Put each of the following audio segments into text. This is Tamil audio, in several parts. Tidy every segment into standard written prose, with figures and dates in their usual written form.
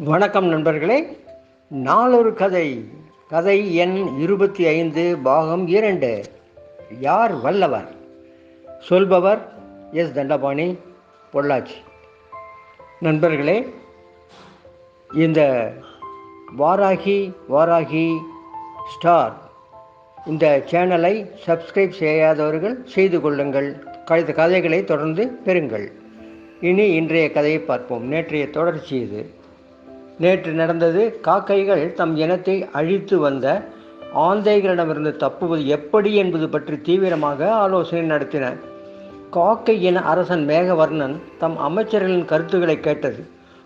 வணக்கம் நண்பர்களே. நாளொரு கதை. கதை எண் 25, பாகம் 2. யார் வல்லவர்? சொல்பவர் எஸ். தண்டபாணி, பொள்ளாச்சி. நண்பர்களே, இந்த வாராகி ஸ்டார் இந்த சேனலை சப்ஸ்கிரைப் செய்யாதவர்கள் செய்து கொள்ளுங்கள். கதைகளை தொடர்ந்து பெறுங்கள். இன்றைய கதையை பார்ப்போம். நேற்றைய தொடர்ச்சி இது. நேற்று நடந்தது. காக்கைகள் தம் இனத்தை அழித்து வந்த ஆந்தைகளிடமிருந்து தப்புவது எப்படி என்பது பற்றி தீவிரமாக ஆலோசனை நடத்தின. காக்கை இன அரசன் மேகவர்ணன் தம் அமைச்சர்களின் கருத்துக்களை கேட்டது.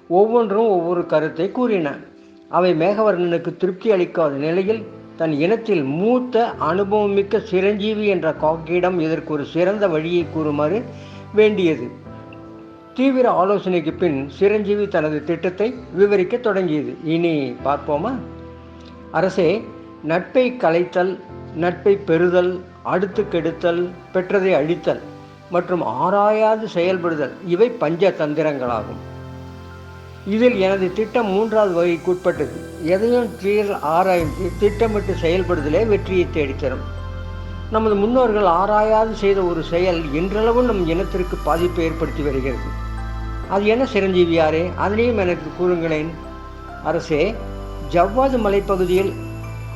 ஒவ்வொன்றும் ஒவ்வொரு கருத்தை கூறின. அவை மேகவர்ணனுக்கு திருப்தி அளிக்காத நிலையில் தன் இனத்தில் மூத்த அனுபவமிக்க சிரஞ்சீவி என்ற காக்கையிடம் இதற்கு ஒரு சிறந்த வழியை கூறுமாறு வேண்டியது. தீவிர ஆலோசனைக்கு பின் சிரஞ்சீவி தனது திட்டத்தை விவரிக்க தொடங்கியது. இனி பார்ப்போமா? அரசே, நட்பை கலைத்தல், நட்பை பெறுதல், அடுத்து கெடுத்தல், பெற்றதை அழித்தல் மற்றும் ஆராயாது செயல்படுதல் இவை பஞ்ச தந்திரங்களாகும். இதில் எனது திட்டம் 3வது வகைக்குட்பட்டது. எதையும் ஆராய்ந்து திட்டமிட்டு செயல்படுதலே வெற்றியை தேடித்தரும். நமது முன்னோர்கள் ஆராயாது செய்த ஒரு செயல் இன்றளவும் நம் இனத்திற்கு பாதிப்பை ஏற்படுத்தி வருகிறது. அது என்ன சிரஞ்சீவியாரே? அதனையும் எனக்கு கூறுங்களேன். அரசே, ஜவ்வாது மலைப்பகுதியில்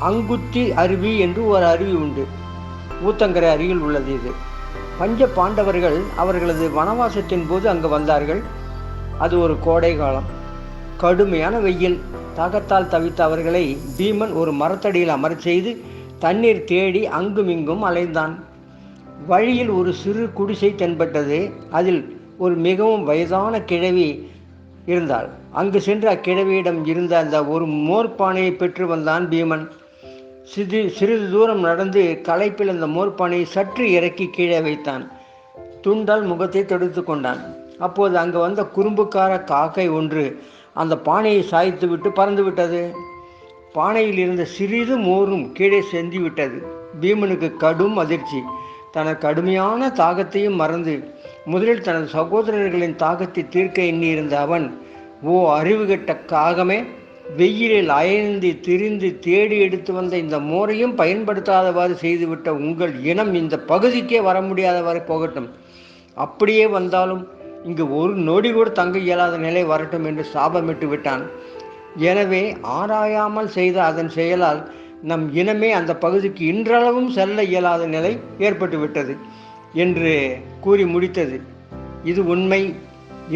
அங்குத்தி அருவி என்று ஒரு அருவி உண்டு. ஊத்தங்கரை அருகில் உள்ளது இது. பஞ்ச பாண்டவர்கள் அவர்களது வனவாசத்தின் போது அங்கு வந்தார்கள். அது ஒரு கோடை காலம். கடுமையான வெயில். தாகத்தால் தவித்த அவர்களை பீமன் ஒரு மரத்தடியில் அமரச் செய்து தண்ணீர் தேடி அங்குமிங்கும் அலைந்தான். வழியில் ஒரு சிறு குடிசை தென்பட்டது. அதில் ஒரு மிகவும் வயதான கிழவி இருந்தாள். அங்கு சென்று அக்கிழவியிடம் இருந்த அந்த ஒரு மோர்பானையை பெற்று வந்தான் பீமன். சிறிது தூரம் நடந்து களைப்பில் அந்த மோர்பானையை சற்று இறக்கி கீழே வைத்தான். துண்டால் முகத்தை தொடுத்து கொண்டான். அப்போது அங்கு வந்த குறும்புக்கார காக்கை ஒன்று அந்த பானையை சாய்த்து விட்டு பறந்து விட்டது. பானையில் இருந்த சிறிது மோரும் கீழே சென்று விட்டது. பீமனுக்கு கடும் அதிர்ச்சி. தனது கடுமையான தாகத்தையும் மறந்து முதலில் தனது சகோதரர்களின் தாகத்தை தீர்க்க எண்ணியிருந்த அவன், ஓ அறிவுகெட்ட காகமே, வெயிலில் அயர்ந்து திரிந்து தேடி எடுத்து வந்த இந்த மோரையும் பயன்படுத்தாதவாறு செய்துவிட்ட உங்கள் இனம் இந்த பகுதிக்கே வர முடியாதவாறு போகட்டும். அப்படியே வந்தாலும் இங்கு ஒரு நொடி கூட தங்க இயலாத நிலை வரட்டும் என்று சாபமிட்டு விட்டான். எனவே ஆராயாமல் செய்த அதன் செயலால் நம் இனமே அந்த பகுதிக்கு இன்றளவும் செல்ல இயலாத நிலை ஏற்பட்டு விட்டது என்று கூறி முடித்தது. இது உண்மை.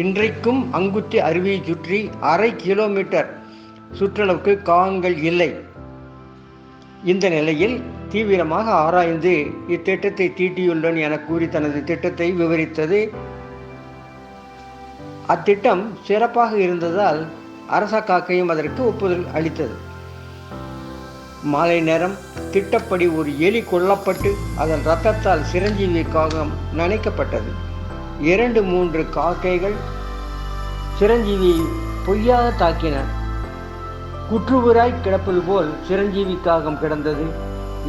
இன்றைக்கும் அங்குத்தி அருவியை சுற்றி 1/2 கிலோமீட்டர் சுற்றளவுக்கு காகங்கள் இல்லை. இந்த நிலையில் தீவிரமாக ஆராய்ந்து இத்திட்டத்தை தீட்டியுள்ளேன் என கூறி தனது திட்டத்தை விவரித்தது. அத்திட்டம் சிறப்பாக இருந்ததால் அரச காக்கையும் அதற்கு ஒப்புதல் அளித்தது. மாலை நேரம் திட்டப்படி ஒரு எலி கொல்லப்பட்டு அதன் இரத்தத்தால் சிரஞ்சீவி காகம் நனைக்கப்பட்டது. 2-3 காக்கைகள் சிரஞ்சீவியை பொய்யாக தாக்கின. குற்றுவராய் கிடப்பது போல் சிரஞ்சீவி காகம் கிடந்தது.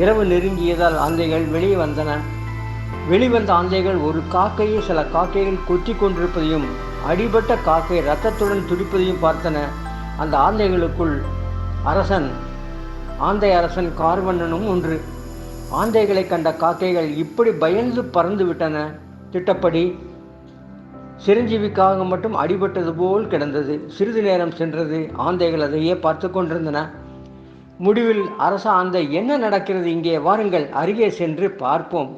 இரவு நெருங்கியதால் ஆந்தைகள் வெளியே வந்தன. வெளிவந்த ஆந்தைகள் ஒரு காக்கையை சில காக்கைகள் கொத்தி கொண்டிருப்பதையும் அடிபட்ட காக்கை இரத்தத்துடன் துடிப்பதையும் பார்த்தன. அந்த ஆந்தைகளுக்குள் ஆந்தை அரசன் கார்வண்ணனும் ஒன்று. ஆந்தைகளை கண்ட காக்கைகள் இப்படி பயந்து பறந்து விட்டன. திட்டப்படி சிரஞ்சீவிக்காக மட்டும் அடிபட்டது போல் கிடந்தது. சிறிது நேரம் சென்றது. ஆந்தைகள் அதையே பார்த்து கொண்டிருந்தன. முடிவில் அரச ஆந்தை, என்ன நடக்கிறது இங்கே? வாருங்கள், அருகே சென்று பார்ப்போம்.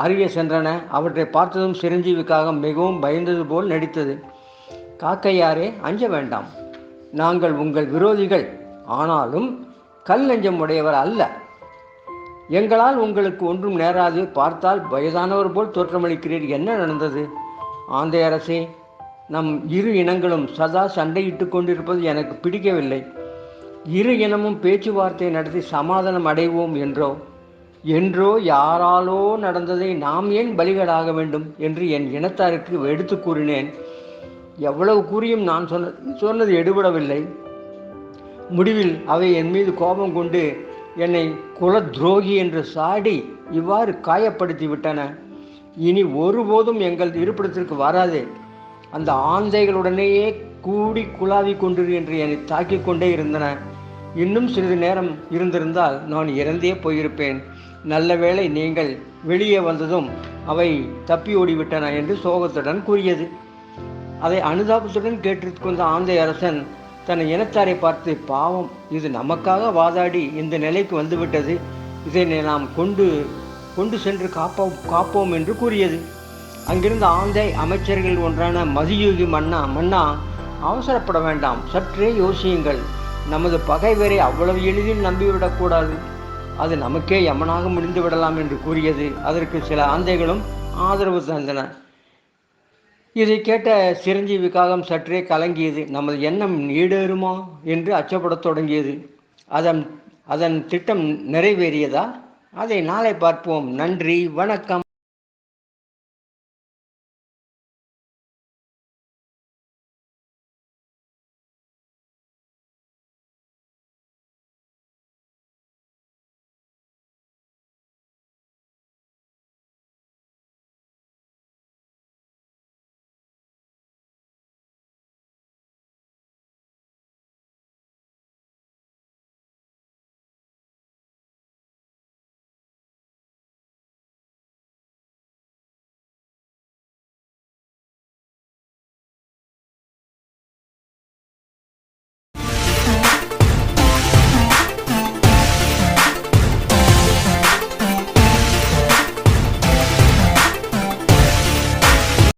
அருகே சென்றன. அவற்றை பார்த்ததும் சிரஞ்சீவிக்காக மிகவும் பயந்தது போல் நடித்தது. காக்கையாரே, அஞ்ச வேண்டாம். நாங்கள் உங்கள் விரோதிகள். ஆனாலும் கல் நெஞ்சம் உடையவர் அல்ல. எங்களால் உங்களுக்கு ஒன்றும் நேராது. பார்த்தால் வயதானவர் போல் தோற்றமளிக்கிறீர். என்ன நடந்தது? ஆந்தை அரசே, நம் இரு இனங்களும் சதா சண்டையிட்டு கொண்டிருப்பது எனக்கு பிடிக்கவில்லை. இரு இனமும் பேச்சுவார்த்தை நடத்தி சமாதானம் அடைவோம் என்றோ யாராலோ நடந்ததை நாம் ஏன் பலிகடாக வேண்டும் என்று என் இனத்தாருக்கு எடுத்து கூறினேன். எவ்வளவு கூறியும் நான் சொன்னது எடுபடவில்லை. முடிவில் அவை என் மீது கோபம் கொண்டு என்னை குல துரோகி என்று சாடி இவ்வாறு காயப்படுத்தி விட்டன. இனி ஒருபோதும் எங்கள் இருப்பிடத்திற்கு வராதே. அந்த ஆந்தைகளுடனேயே கூடி குழாவி கொண்டு என்று என்னை தாக்கிக் கொண்டே இருந்தன. இன்னும் சிறிது நேரம் இருந்திருந்தால் நான் இறந்தே போயிருப்பேன். நல்ல வேளை நீங்கள் வெளியே வந்ததும் அவை தப்பி ஓடிவிட்டன என்று சோகத்துடன் கூறியது. அதை அனுதாபத்துடன் கேட்டிருந்த ஆந்தை அரசன் தன் இனத்தாரை பார்த்து, பாவம், இது நமக்காக வாதாடி இந்த நிலைக்கு வந்துவிட்டது, இதை நாம் கொண்டு சென்று காப்போம் என்று கூறியது. அங்கிருந்த ஆந்தை அமைச்சர்கள் ஒன்றான மதியூகி, மன்னா, அவசரப்பட வேண்டாம், சற்றே யோசியுங்கள். நமது பகைவரை அவ்வளவு எளிதில் நம்பிவிடக்கூடாது, அது நமக்கே யமனாக முடிந்து விடலாம் என்று கூறியது. அதற்கு சில ஆந்தைகளும் ஆதரவு தந்தன. இதை கேட்ட சிரஞ்சீவி காகம் சற்றே கலங்கியது. நமது எண்ணம் ஈடேறுமா என்று அச்சப்படத் தொடங்கியது. அதன் திட்டம் நிறைவேறியதா? அதை நாளை பார்ப்போம். நன்றி, வணக்கம்.